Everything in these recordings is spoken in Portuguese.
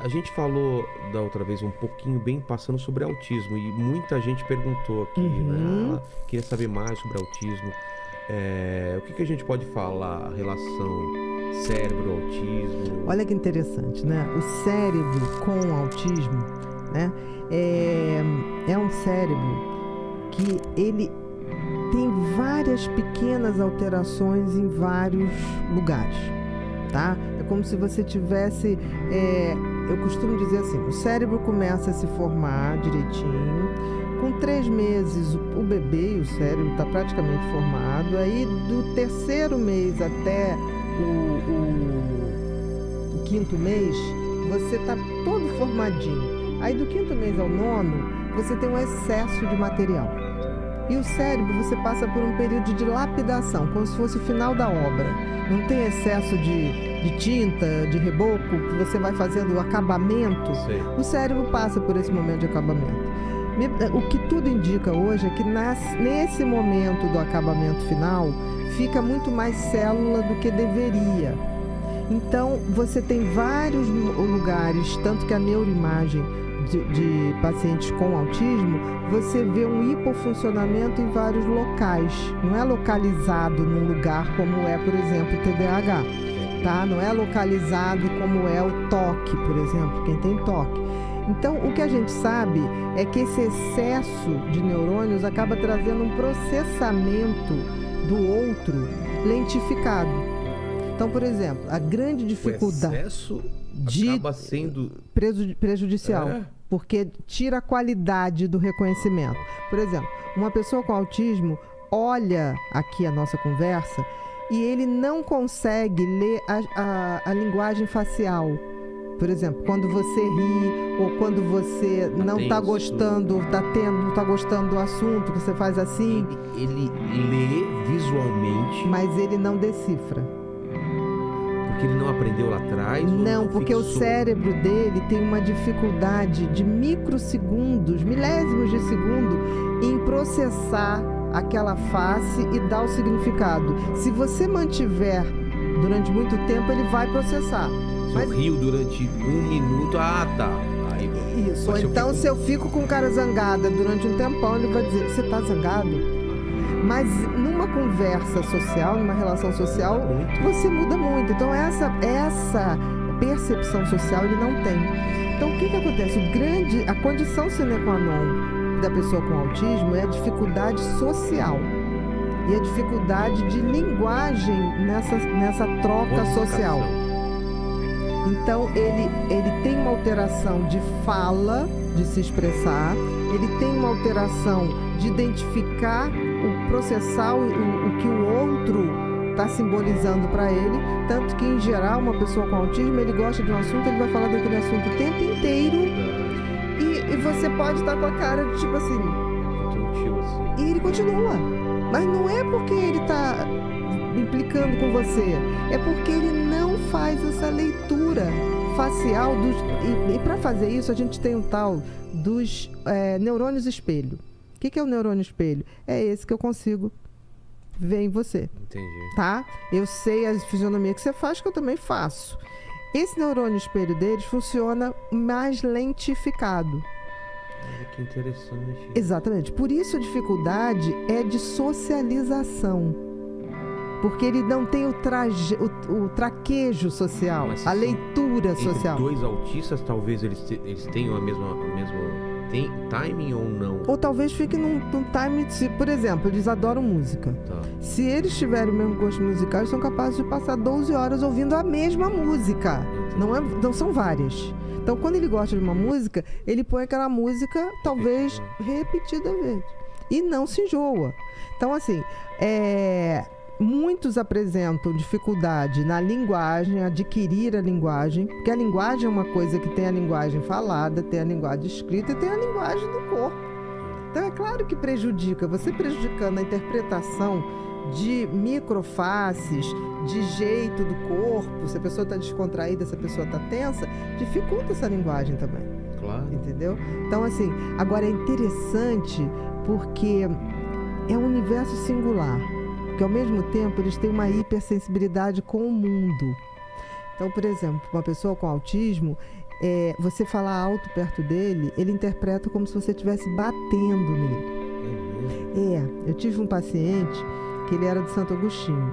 A gente falou da outra vez um pouquinho, bem passando sobre autismo, e muita gente perguntou aqui, né? Ela queria saber mais sobre autismo. O que a gente pode falar, a relação cérebro-autismo? Olha que interessante, né? O cérebro com autismo, né? É um cérebro que ele tem várias pequenas alterações em vários lugares, tá? É como se você tivesse, eu costumo dizer assim, o cérebro começa a se formar direitinho, com 3 meses o bebê e o cérebro está praticamente formado, aí do 3º mês até o 5º mês, você está todo formadinho. Aí do 5º mês ao 9º, você tem um excesso de material. E o cérebro, você passa por um período de lapidação, como se fosse o final da obra. Não tem excesso de tinta, de reboco, que você vai fazendo o acabamento. Sim. O cérebro passa por esse momento de acabamento. O que tudo indica hoje é que nesse momento do acabamento final, fica muito mais célula do que deveria. Então, você tem vários lugares, tanto que a neuroimagem de pacientes com autismo, você vê um hipofuncionamento em vários locais. Não é localizado num lugar como é, por exemplo, o TDAH. Tá? Não é localizado como é o toque, por exemplo, quem tem toque. Então, o que a gente sabe é que esse excesso de neurônios acaba trazendo um processamento do outro lentificado. Então, por exemplo, a grande dificuldade... O excesso acaba sendo... prejudicial, porque tira a qualidade do reconhecimento. Por exemplo, uma pessoa com autismo olha aqui a nossa conversa e ele não consegue ler a linguagem facial. Por exemplo, quando você ri ou quando você não está gostando, não está gostando do assunto, que você faz assim. Ele lê visualmente. Mas ele não decifra. Porque ele não aprendeu lá atrás? Não, porque o cérebro dele tem uma dificuldade de microsegundos, milésimos de segundo, em processar aquela face e dar o significado. Se você mantiver durante muito tempo, ele vai processar. Se eu rio durante 1 minuto, tá. Aí, isso, ou então se eu fico com cara zangada durante um tempão, ele vai dizer, você tá zangado? Mas numa conversa social, numa relação social, você muda muito. Então essa percepção social ele não tem. Então o que acontece? A condição sine qua non da pessoa com autismo é a dificuldade social. E a dificuldade de linguagem nessa troca social. Então, ele tem uma alteração de fala, de se expressar, ele tem uma alteração de identificar, processar o que o outro está simbolizando para ele, tanto que, em geral, uma pessoa com autismo, ele gosta de um assunto, ele vai falar daquele assunto o tempo inteiro, e você pode estar com a cara de tipo assim... E ele continua. Mas não é porque ele está implicando com você, é porque ele não faz essa leitura facial e para fazer isso a gente tem um tal dos neurônios espelho. O que é o neurônio espelho? É esse que eu consigo ver em você. Entendi. Tá? Eu sei a fisionomia que você faz, que eu também faço. Esse neurônio espelho deles funciona mais lentificado. Que interessante. Exatamente. Por isso a dificuldade é de socialização. Porque ele não tem o traquejo social, a leitura social. Entre 2 autistas, talvez eles tenham a mesma timing ou não? Ou talvez fique num time, por exemplo, eles adoram música. Tá. Se eles tiverem o mesmo gosto musical, eles são capazes de passar 12 horas ouvindo a mesma música. Não são várias. Então, quando ele gosta de uma música, ele põe aquela música, talvez, repetida vezes. E não se enjoa. Então, assim, muitos apresentam dificuldade na linguagem, adquirir a linguagem, porque a linguagem é uma coisa que tem a linguagem falada, tem a linguagem escrita e tem a linguagem do corpo. Então, é claro que prejudica. Você prejudicando a interpretação de microfaces, de jeito do corpo, se a pessoa está descontraída, se a pessoa está tensa, dificulta essa linguagem também. Claro. Entendeu? Então, assim, agora é interessante porque é um universo singular, porque ao mesmo tempo eles têm uma hipersensibilidade com o mundo. Então, por exemplo, uma pessoa com autismo, você falar alto perto dele, ele interpreta como se você estivesse batendo nele. Eu tive um paciente que ele era de Santo Agostinho.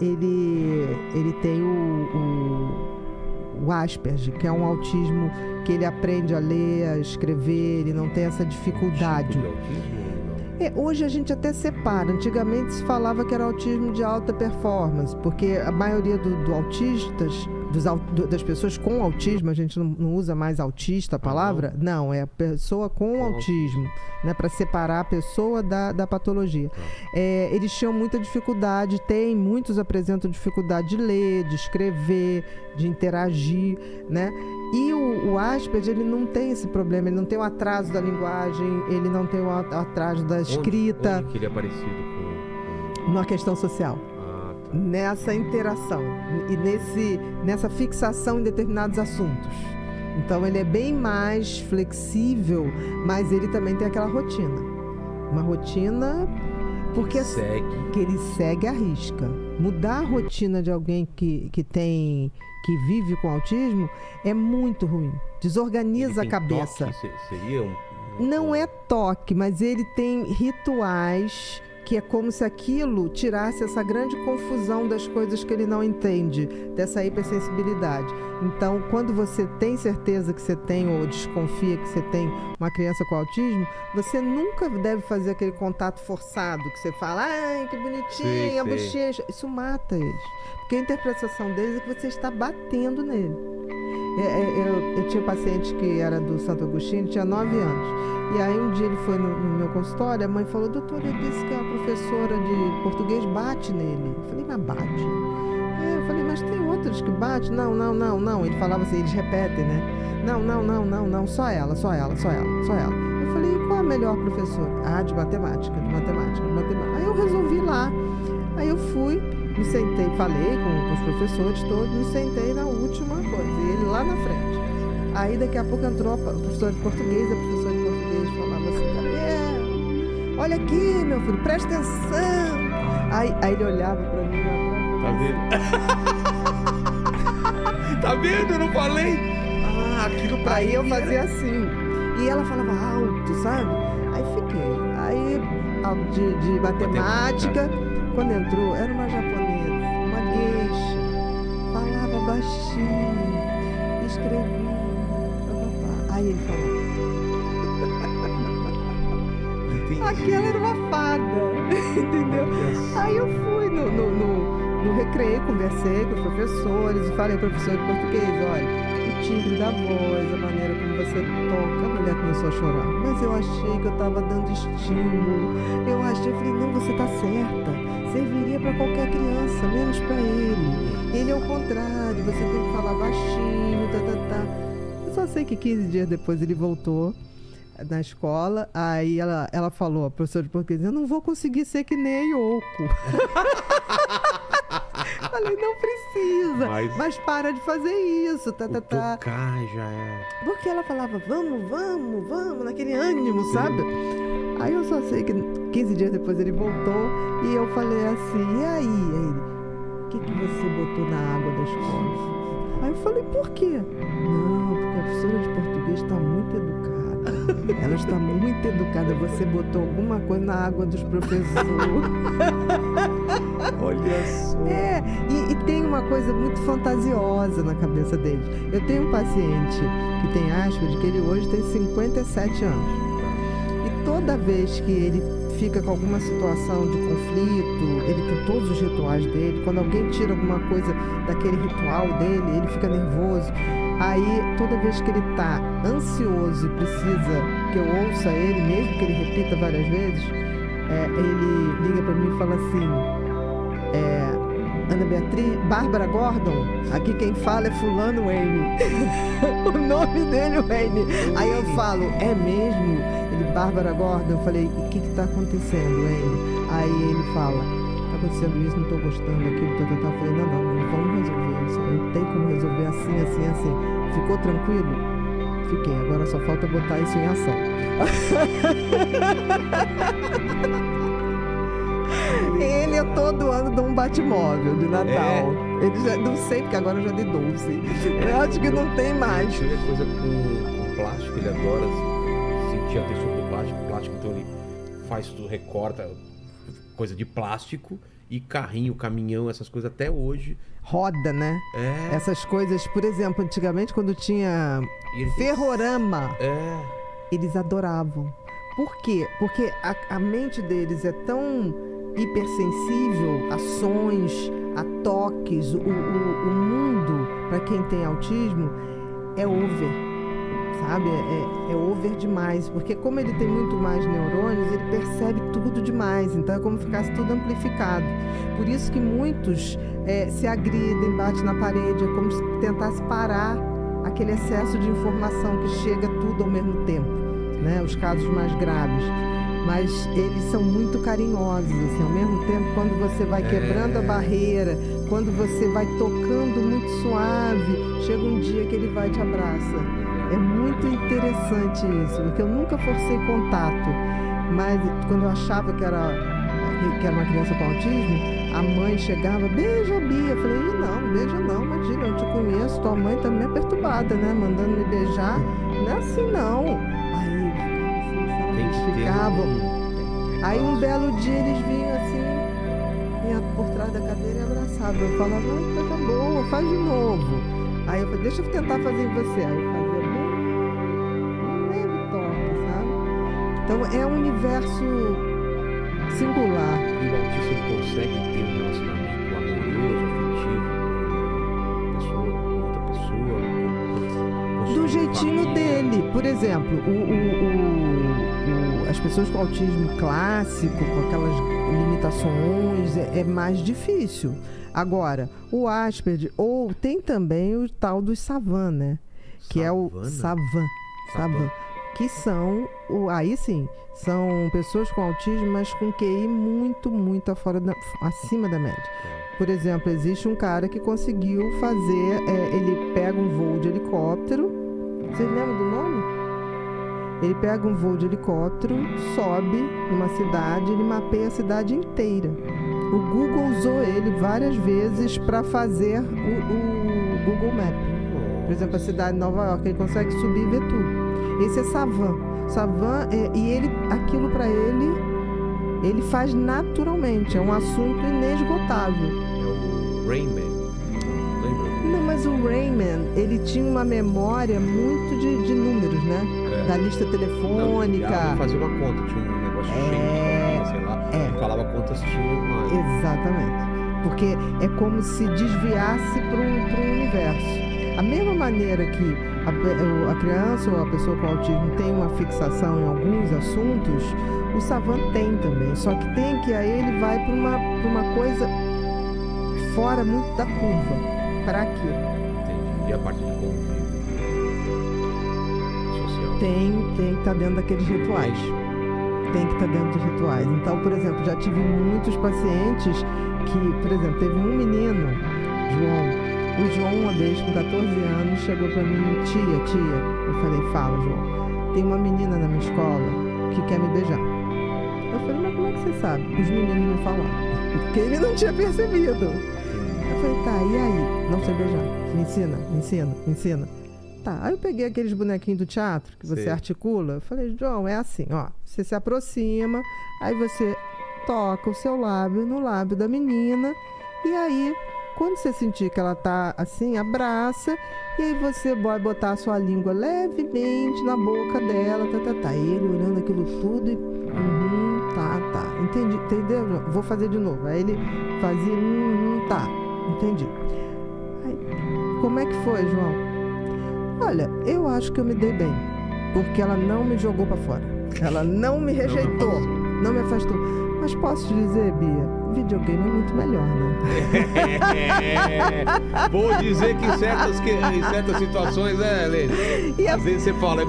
Ele tem o Asperger, que é um autismo que ele aprende a ler, a escrever, ele não tem essa dificuldade. Tipo de autismo? Hoje a gente até separa. Antigamente se falava que era autismo de alta performance, porque a maioria das pessoas com autismo, a gente não usa mais autista a palavra, não, é a pessoa com autismo, né, para separar a pessoa da patologia. Eles tinham muita dificuldade, muitos apresentam dificuldade de ler, de escrever, de interagir, né? E o Asperger, ele não tem esse problema, ele não tem o atraso da linguagem, ele não tem o atraso da escrita. Onde que ele é parecido com... Na questão social. Tá. Nessa interação e nessa fixação em determinados assuntos. Então ele é bem mais flexível, mas ele também tem aquela rotina. Uma rotina porque que ele segue à risca. Mudar a rotina de alguém que vive com autismo é muito ruim. Desorganiza a cabeça. Toque? Seria Não é toque, mas ele tem rituais que é como se aquilo tirasse essa grande confusão das coisas que ele não entende, dessa hipersensibilidade. Então, quando você tem certeza que você tem, ou desconfia que você tem uma criança com autismo, você nunca deve fazer aquele contato forçado, que você fala, ai, que bonitinha, bochecha. Isso mata eles. Porque a interpretação deles é que você está batendo nele. Eu tinha um paciente que era do Santo Agostinho, tinha 9 anos. E aí um dia ele foi no meu consultório, a mãe falou, doutor, ele disse que a professora de português bate nele. Eu falei, mas bate? Eu falei, mas tem outros que batem? Não. Ele falava assim, eles repetem, né? Não, só ela. Eu falei, e qual a melhor professora? De matemática. Aí eu resolvi ir lá. Aí eu fui, me sentei, falei com os professores todos, me sentei na última coisa, e ele lá na frente. Aí daqui a pouco entrou a professora de português, falava assim, Gabriel, olha aqui, meu filho, presta atenção. Aí ele olhava pra mim lá. Tá vendo? Eu não falei? Aquilo pra Aí eu fazia assim. E ela falava alto, sabe? Aí fiquei. Aí de matemática, quando entrou, era uma japonesa, uma geisha, falava baixinho, escrevia. Aí ele falou. Aquela era uma fada, entendeu? Aí eu fui no recreio, conversei com os professores e falei, professor de português, olha, o timbre da voz, a maneira como você toca. A mulher começou a chorar, mas eu achei que eu estava dando estímulo. Eu falei, não, você está certa, serviria para qualquer criança, menos para ele. Ele é o contrário, você tem que falar baixinho, Eu só sei que 15 dias depois ele voltou na escola, aí ela falou, a professora de português, eu não vou conseguir ser que nem a Yoko. Falei, não precisa, mas para de fazer isso. Tocar já é... Porque ela falava, vamos, naquele ânimo, sabe? Aí eu só sei que 15 dias depois ele voltou e eu falei assim, e aí? Ele, o que você botou na água da escola? Aí eu falei, por quê? Não, porque a professora de português está muito educada. Ela está muito educada. Você botou alguma coisa na água dos professores. Olha só. E tem uma coisa muito fantasiosa na cabeça deles. Eu tenho um paciente que tem Asperger, que ele hoje tem 57 anos. E toda vez que ele fica com alguma situação de conflito, ele tem todos os rituais dele. Quando alguém tira alguma coisa daquele ritual dele, ele fica nervoso. Aí, toda vez que ele está ansioso e precisa que eu ouça ele, mesmo que ele repita várias vezes, ele liga para mim e fala assim, Ana Beatriz, Bárbara Gordon, aqui quem fala é fulano Wayne. O nome dele é Wayne. Aí eu falo, é mesmo? Ele, Bárbara Gordon. Eu falei, o que está acontecendo, Wayne? Aí ele fala, está acontecendo isso, não estou gostando daquilo, Eu falei, não, vamos resolver isso. Não tem como resolver assim. Ficou tranquilo? Fiquei, agora só falta botar isso em ação. Ele todo ano dá um Batmóvel de Natal. Ele já, não sei, porque agora eu já dei 12. Eu acho que não tem mais. Ele é coisa com plástico, ele adora sentir a textura do plástico, então ele faz tudo, recorta coisa de plástico e carrinho, caminhão, essas coisas até hoje. Roda, né? Essas coisas, por exemplo, antigamente quando tinha ferrorama, eles adoravam. Por quê? Porque a mente deles é tão hipersensível a sons, a toques, o mundo, para quem tem autismo, é over, sabe? É over demais, porque como ele tem muito mais neurônios, ele percebe tudo demais, então é como se ficasse tudo amplificado. Por isso que muitos se agridem, batem na parede, é como se tentasse parar aquele excesso de informação que chega tudo ao mesmo tempo, né? Os casos mais graves. Mas eles são muito carinhosos, assim, ao mesmo tempo, quando você vai quebrando a barreira, quando você vai tocando muito suave, chega um dia que ele vai e te abraça. É muito interessante isso, porque eu nunca forcei contato, mas quando eu achava que era uma criança com autismo, a mãe chegava, beija a Bia. Eu falei, não, beija não, imagina, eu te conheço, tua mãe também é perturbada, né, mandando me beijar, não é assim não. Aí eles ficavam. Aí um belo dia eles vinham assim, ia por trás da cadeira e abraçavam. Eu falava, coisa boa, faz de novo. Aí eu falei, deixa eu tentar fazer em você. Aí eu fazia um leve toque, sabe? Então é um universo singular. E o autista ele consegue ter um relacionamento amoroso, afetivo com outra pessoa? Do jeitinho dele. Por exemplo, as pessoas com autismo clássico, com aquelas limitações, é mais difícil. Agora, o Asperger, ou tem também o tal dos Savan, né? Que é o Savan. Que são, aí sim, são pessoas com autismo, mas com QI muito, muito acima da média. Por exemplo, existe um cara que conseguiu fazer, ele pega um voo de helicóptero, vocês lembram do nome? Ele pega um voo de helicóptero, sobe numa cidade, ele mapeia a cidade inteira. O Google usou ele várias vezes para fazer o Google Map. Por exemplo, a cidade de Nova York, ele consegue subir e ver tudo. Esse é Savan. Savan, e ele, aquilo para ele faz naturalmente, é um assunto inesgotável. É o Rain Man. Não, mas o Rayman, ele tinha uma memória muito de números, né? Da lista telefônica. Não, fazia uma conta, tinha um negócio cheio, sei lá, e falava quantas tinha mais. Exatamente. Porque é como se desviasse para um universo. A mesma maneira que a criança ou a pessoa com autismo tem uma fixação em alguns assuntos, o Savan tem também. Só que tem que aí ele vai para uma coisa fora muito da curva. Para quê? Entendi. E a parte de convívio social? Tem que estar dentro daqueles rituais. Tem que estar dentro dos rituais. Então, por exemplo, já tive muitos pacientes que, por exemplo, teve um menino, João. O João, uma vez, com 14 anos, chegou para mim, tia. Eu falei, fala, João. Tem uma menina na minha escola que quer me beijar. Eu falei, mas como é que você sabe? Os meninos me falaram. Porque ele não tinha percebido. Eu falei, tá, e aí? Não sei beijar. Me ensina. Tá, aí eu peguei aqueles bonequinhos do teatro que você articula. Eu falei, João, é assim, ó. Você se aproxima, aí você toca o seu lábio no lábio da menina. E aí, quando você sentir que ela tá assim, abraça. E aí você vai botar a sua língua levemente na boca dela. Tá. E ele olhando aquilo tudo e... tá. Entendi, entendeu, João? Vou fazer de novo. Aí ele fazia... tá. Entendi. Aí, como é que foi, João? Olha, eu acho que eu me dei bem, porque ela não me jogou pra fora. Ela não me rejeitou, não me afastou. Mas posso te dizer, Bia, videogame é muito melhor, né? Vou dizer que em certas situações, Lene? Às vezes você fala,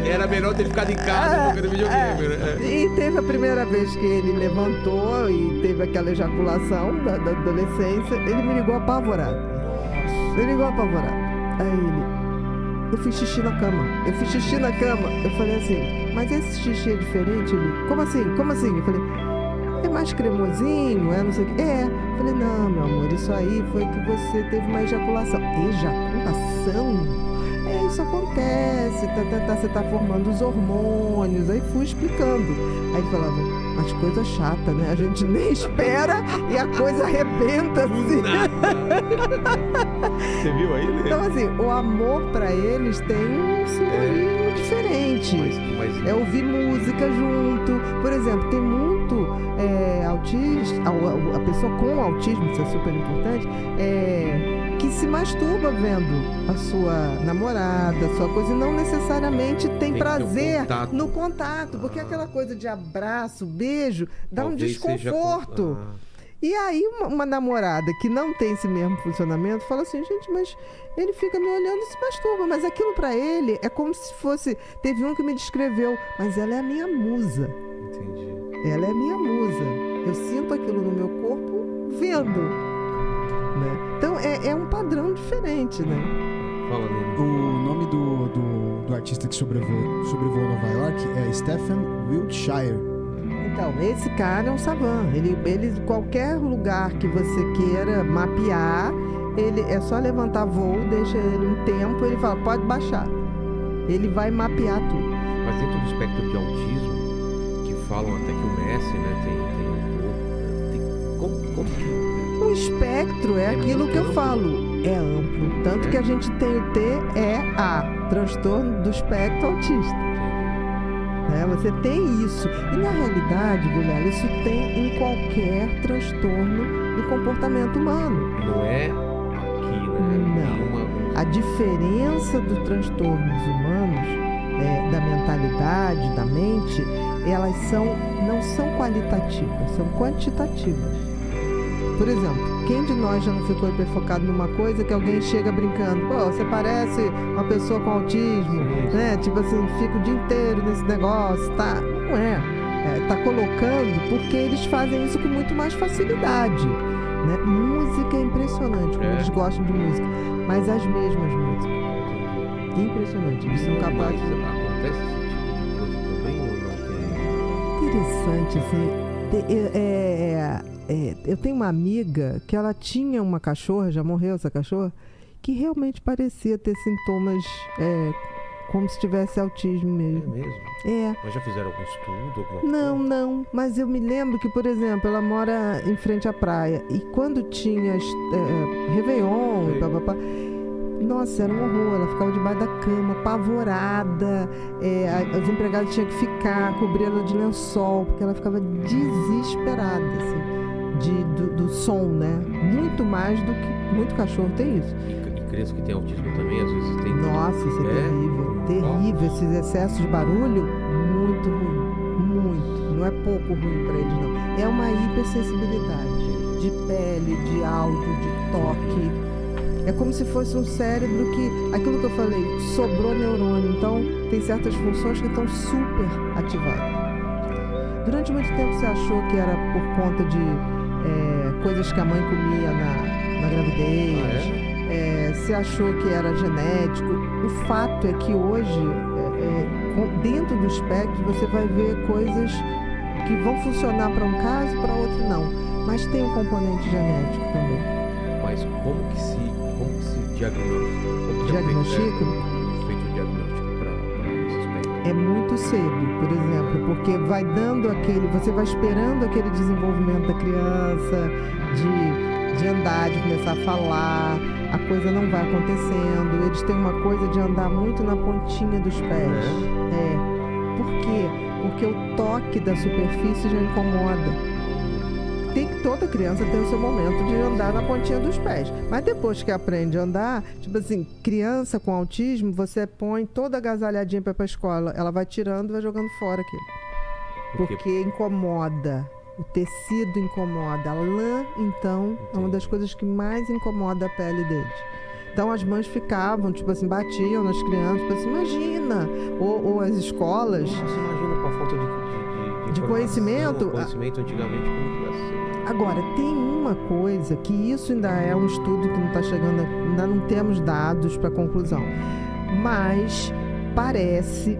era melhor ter ficado em casa do que no videogame, né? E teve a primeira vez que ele levantou e teve aquela ejaculação da adolescência, ele me ligou apavorado. Aí ele... Eu fiz xixi na cama. Eu falei assim, mas esse xixi é diferente? Ele, como assim? Eu falei, é mais cremosinho, não sei o quê. Falei, não, meu amor, isso aí foi que você teve uma ejaculação. Ejaculação? Isso acontece, você tá formando os hormônios. Aí fui explicando. Aí falava, mas coisa chata, né? A gente nem espera e a coisa arrebenta assim. Você viu aí, né? Então, assim, o amor pra eles tem um simbolismo diferente. Mas... É ouvir música junto. Por exemplo, tem muito autista, a pessoa com autismo, isso é super importante, que se masturba vendo a sua namorada, a sua coisa, e não necessariamente tem prazer no contato, porque aquela coisa de abraço, beijo, dá um desconforto. E aí uma namorada que não tem esse mesmo funcionamento fala assim, gente, mas ele fica me olhando e se masturba, mas aquilo pra ele é como se fosse... Teve um que me descreveu, mas ela é a minha musa. Entendi. Ela é minha musa. Eu sinto aquilo no meu corpo vendo. Né? Então é um padrão diferente, né? Fala, Nino. O nome do artista que sobrevoou Nova York é Stephen Wiltshire. Então, esse cara é um savant. Ele qualquer lugar que você queira mapear, ele é só levantar voo, deixa ele um tempo, ele fala, pode baixar. Ele vai mapear tudo. Mas dentro do espectro de autismo, que falam até que o Messi, né, como que... O espectro é aquilo que eu falo, é amplo. Tanto que a gente tem o TEA, transtorno do espectro autista. Você tem isso. E na realidade, Vilela, isso tem em qualquer transtorno do comportamento humano. Não é aqui, né? Não. A diferença dos transtornos humanos, da mentalidade, da mente, elas não são qualitativas, são quantitativas. Por exemplo, quem de nós já não ficou hiperfocado numa coisa que alguém chega brincando? Pô, você parece uma pessoa com autismo, né? Tipo assim, fica o dia inteiro nesse negócio, tá? Não é. Tá colocando porque eles fazem isso com muito mais facilidade, né? Música é impressionante, como eles gostam de música, mas as mesmas músicas. Impressionante, eles são capazes... Acontece esse tipo de coisa também ou não tem? Interessante, assim... eu tenho uma amiga que ela tinha uma cachorra, já morreu essa cachorra, que realmente parecia ter sintomas como se tivesse autismo mesmo. É mesmo? É. Mas já fizeram algum estudo? Alguma coisa? Não. Mas eu me lembro que, por exemplo, ela mora em frente à praia. E quando tinha Réveillon e papapá... Nossa, era um horror. Ela ficava debaixo da cama, apavorada. Os empregados tinham que ficar, cobrir ela de lençol, porque ela ficava desesperada, assim, do som, né? Muito mais do que muito cachorro tem isso. E criança que tem autismo também, às vezes tem... Nossa, isso é terrível. Terrível. Esses excessos de barulho, muito ruim. Muito. Não é pouco ruim para eles, não. É uma hipersensibilidade de pele, de áudio, de toque. É como se fosse um cérebro que, aquilo que eu falei, sobrou neurônio. Então, tem certas funções que estão super ativadas. Durante muito tempo você achou que era por conta de coisas que a mãe comia na gravidez. Você achou que era genético. O fato é que hoje, dentro do espectro, você vai ver coisas que vão funcionar para um caso, para outro não. Mas tem um componente genético também. Mas como que se diagnostica? Feito o diagnóstico para esse espectro? É muito cedo, por exemplo, porque vai dando você vai esperando aquele desenvolvimento da criança, de andar, de começar a falar, a coisa não vai acontecendo, eles têm uma coisa de andar muito na pontinha dos pés. Por quê? Porque o toque da superfície já incomoda. Toda criança tem o seu momento de andar na pontinha dos pés. Mas depois que aprende a andar, tipo assim, criança com autismo, você põe toda agasalhadinha para ir pra escola, ela vai tirando e vai jogando fora aquilo. Porque incomoda. O tecido incomoda. A lã, então, é uma das coisas que mais incomoda a pele deles. Então as mães ficavam, tipo assim, batiam nas crianças, tipo assim, imagina! Ou as escolas... Você imagina com a falta de conhecimento? Conhecimento antigamente como que vai ser. Agora, tem uma coisa que isso ainda é um estudo que não está chegando, ainda não temos dados para conclusão, mas parece,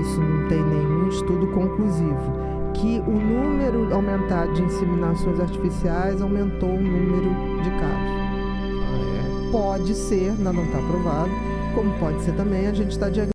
isso não tem nenhum estudo conclusivo, que o número aumentar de inseminações artificiais aumentou o número de casos. Ah, é? Pode ser, ainda não está provado, como pode ser também a gente está